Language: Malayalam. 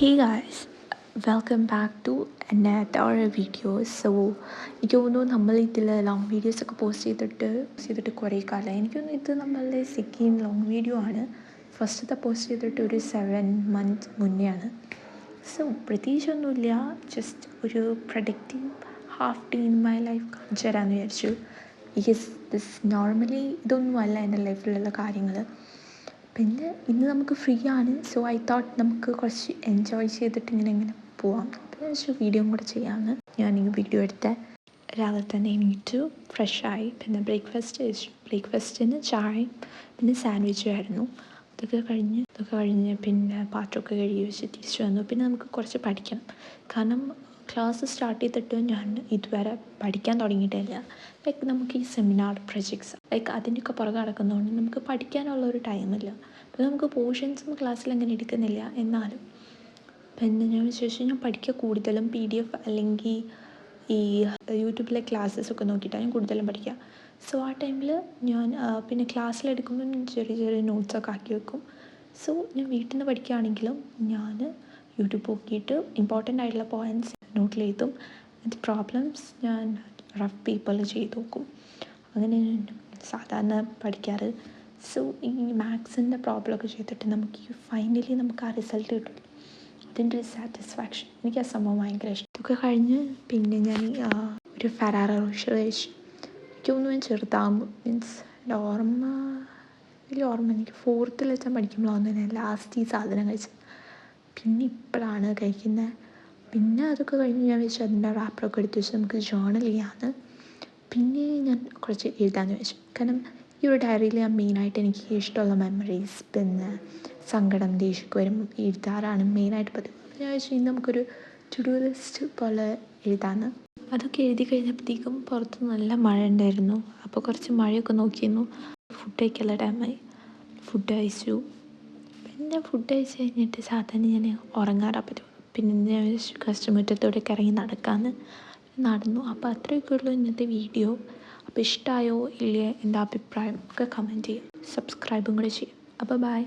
Hey guys, welcome back to another video. So എനിക്ക് തോന്നുന്നു നമ്മൾ ഇതിൽ ലോങ് വീഡിയോസൊക്കെ പോസ്റ്റ് ചെയ്തിട്ട് കുറേ കാലമായി. എനിക്ക് തോന്നുന്നു ഇത് നമ്മളുടെ സെക്കൻഡ് ലോങ് വീഡിയോ ആണ്. ഫസ്റ്റത്തെ പോസ്റ്റ് ചെയ്തിട്ട് ഒരു 7 months മുന്നെയാണ്. സോ പ്രത്യേകിച്ചൊന്നുമില്ല, ജസ്റ്റ് ഒരു productive half day in my life കാണിച്ചു തരാമെന്ന് വിചാരിച്ചു. ബിക്കോസ് ദിസ് നോർമലി ഇതൊന്നുമല്ല എൻ്റെ ലൈഫിലുള്ള കാര്യങ്ങൾ. പിന്നെ ഇന്ന് നമുക്ക് ഫ്രീ ആണ്. സോ ഐ തോട്ട് നമുക്ക് കുറച്ച് എൻജോയ് ചെയ്തിട്ട് ഇങ്ങനെ പോവാം. അപ്പോൾ കുറച്ച് വീഡിയോ കൂടെ ചെയ്യാമെന്ന് ഞാൻ ഈ വീഡിയോ എടുത്ത രാവിലെ തന്നെ എണീറ്റു, ഫ്രഷായി. പിന്നെ ബ്രേക്ക്ഫാസ്റ്റിന് ചായയും പിന്നെ സാൻഡ്വിച്ചും ആയിരുന്നു. ഇതൊക്കെ കഴിഞ്ഞ് പിന്നെ പാത്രമൊക്കെ കഴുകി വെച്ച് തിരിച്ചു വന്നു. പിന്നെ നമുക്ക് കുറച്ച് പഠിക്കണം. കാരണം ക്ലാസ് സ്റ്റാർട്ട് ചെയ്തിട്ട് ഞാൻ ഇതുവരെ പഠിക്കാൻ തുടങ്ങിയിട്ടില്ല. ലൈക്ക് നമുക്ക് ഈ സെമിനാർ പ്രൊജക്ട്സ് അതിൻ്റെയൊക്കെ പുറകെ നടക്കുന്നതുകൊണ്ട് നമുക്ക് പഠിക്കാനുള്ളൊരു ടൈമില്ല. അപ്പോൾ നമുക്ക് പോർഷൻസും ക്ലാസ്സിൽ അങ്ങനെ എടുക്കുന്നില്ല. എന്നാലും പിന്നെ ഞാൻ വിചാരിച്ചു ഞാൻ പഠിക്കുക കൂടുതലും PDF അല്ലെങ്കിൽ ഈ യൂട്യൂബിലെ ക്ലാസ്സസൊക്കെ നോക്കിയിട്ടാണ് ഞാൻ കൂടുതലും പഠിക്കുക. സോ ആ ടൈമിൽ ഞാൻ പിന്നെ ക്ലാസ്സിലെടുക്കുമ്പം ചെറിയ നോട്ട്സൊക്കെ ആക്കി വെക്കും. സോ ഞാൻ വീട്ടിൽ നിന്ന് പഠിക്കുകയാണെങ്കിലും ഞാൻ യൂട്യൂബ് നോക്കിയിട്ട് ഇമ്പോർട്ടൻ്റ് ആയിട്ടുള്ള പോയിൻറ്റ്സ് നോട്ടിൽ എഴുതും. എന്നിട്ട് പ്രോബ്ലംസ് ഞാൻ റഫ് പേപ്പറിൽ ചെയ്ത് നോക്കും. അങ്ങനെ ഞാൻ സാധാരണ പഠിക്കാറ്. സോ ഈ മാത്സിൻ്റെ പ്രോബ്ലമൊക്കെ ചെയ്തിട്ട് ഫൈനലി നമുക്ക് ആ റിസൾട്ട് കിട്ടും. അതിൻ്റെ ഒരു സാറ്റിസ്ഫാക്ഷൻ, എനിക്ക് ആ സംഭവം ഭയങ്കര ഇഷ്ടം. ഇതൊക്കെ കഴിഞ്ഞ് പിന്നെ ഞാൻ ഒരു ഫെറാറോ റോഷർ കഴിച്ചു. എനിക്കൊന്നും ഞാൻ ചെറുതാകുമ്പോൾ മീൻസ് എൻ്റെ വലിയ ഓർമ്മ എനിക്ക് 4th വെച്ചാൽ പഠിക്കുമ്പോഴാണ് ഞാൻ ലാസ്റ്റ് ഈ സാധനം കഴിച്ചത്. പിന്നെ ഇപ്പോഴാണ് കഴിക്കുന്നത്. പിന്നെ അതൊക്കെ കഴിഞ്ഞ് ഞാൻ വെച്ചു അതിൻ്റെ റാപ്പറൊക്കെ എടുത്ത് വെച്ച് നമുക്ക് ജേർണൽ ചെയ്യാമെന്ന്. പിന്നെ ഞാൻ കുറച്ച് എഴുതാമെന്ന് വെച്ചു. കാരണം ഈ ഒരു ഡയറിയിൽ ഞാൻ മെയിനായിട്ട് എനിക്ക് ഇഷ്ടമുള്ള മെമ്മറീസ് പിന്നെ സങ്കടം ദേഷ്യമൊക്കെ വരുമ്പോൾ എഴുതാറാണ് മെയിനായിട്ട് പതിവ്. അപ്പോൾ ഞാൻ വെച്ചു ഇന്ന് നമുക്കൊരു ടു ഡു ലിസ്റ്റ് പോലെ എഴുതാമെന്ന്. അതൊക്കെ എഴുതി കഴിഞ്ഞപ്പോഴത്തേക്കും പുറത്ത് നല്ല മഴ ഉണ്ടായിരുന്നു. അപ്പോൾ കുറച്ച് മഴയൊക്കെ നോക്കിയിരുന്നു. ഫുഡ് കഴിക്കാനുള്ള ടൈമായി. ഫുഡ് കഴിച്ചു. പിന്നെ ഫുഡ് കഴിച്ച് കഴിഞ്ഞിട്ട് സാധാരണ ഞാൻ ഉറങ്ങാറാണ് പറ്റും. പിന്നെ ഞാൻ കസ്റ്റമുറ്റത്തോടെയൊക്കെ ഇറങ്ങി നടക്കാമെന്ന് നടന്നു. അപ്പോൾ അത്രയൊക്കെ ഉള്ളൂ ഇന്നത്തെ വീഡിയോ. അപ്പോൾ ഇഷ്ടമായോ ഇല്ലേ, എൻ്റെ അഭിപ്രായം ഒക്കെ കമൻറ്റ് ചെയ്യും, സബ്സ്ക്രൈബും കൂടെ ചെയ്യും. അപ്പോൾ ബൈ.